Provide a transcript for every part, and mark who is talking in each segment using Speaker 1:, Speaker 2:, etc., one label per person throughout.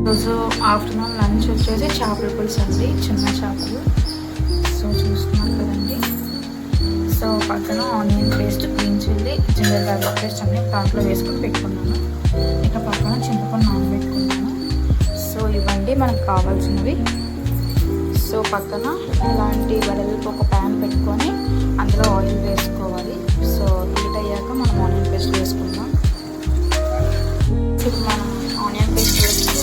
Speaker 1: రోజు afternoon lunch వచ్చేసి చేపల పులుసు అండి, చిన్న చేపలు. సో చూస్తున్నారు కదండి. సో పక్కన onion paste, green chilli, ginger garlic paste అన్ని దాంట్లో వేసుకొని పెట్టుకున్నాను. ఇక పక్కన చింతపండు నానబెట్టుకున్నాను. సో ఇవ్వండి మనకు కావాల్సినవి. సో పక్కన ఇలాంటి వడలకు ఒక ప్యాన్ పెట్టుకొని అందులో ఆయిల్ వేసుకోవాలి. సో హీట్ అయ్యాక మనం ఆనియన్ పేస్ట్ వేసుకుందాం. ఇప్పుడు మనం ఆనియన్ పేస్ట్ వేసుకుందాం.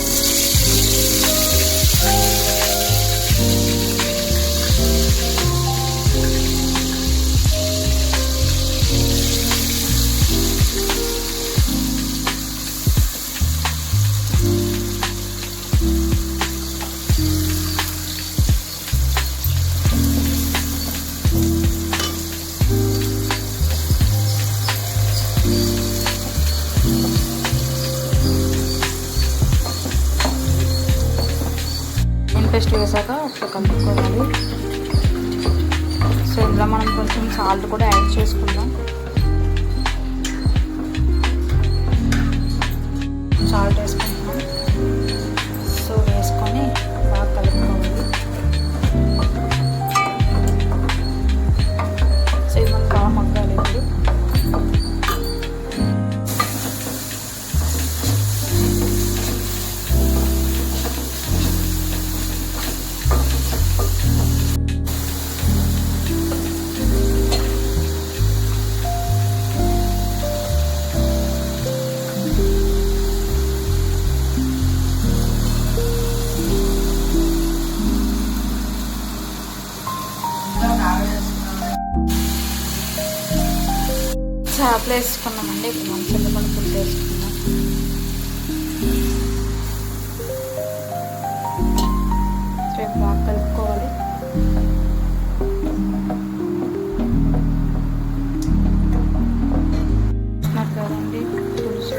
Speaker 1: పేస్ట్ వేసాక ఒకసారి కలుపుకోవాలి. సో ఇందులో మనం కొంచెం సాల్ట్ కూడా యాడ్ చేసుకుందాం. సాల్ట్ వేసుకుంటున్నాం. సో వేసుకొని బాగా కలుపుకోవాలి. సో ఇది మనం బాగా మగ్గాలి. ఇప్పుడు చేపలు వేసుకున్నామండి. ఇప్పుడు మనం చింతపండు పులుసు వేసుకుందాం. సో బాగా కలుపుకోవాలి. చూస్తున్నారు కదండి పులుసు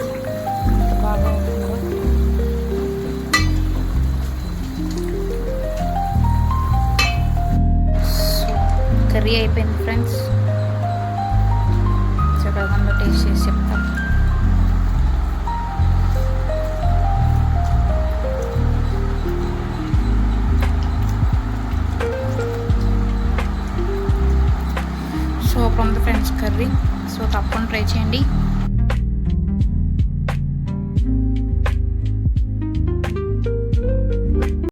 Speaker 1: బాగా ఉంటుందో. సో కర్రీ అయిపోయింది ఫ్రెండ్స్. ప్రథంలో టేస్ట్ చేసి చెప్తాం. So from the friends curry. So తప్పకుండా ట్రై చేయండి.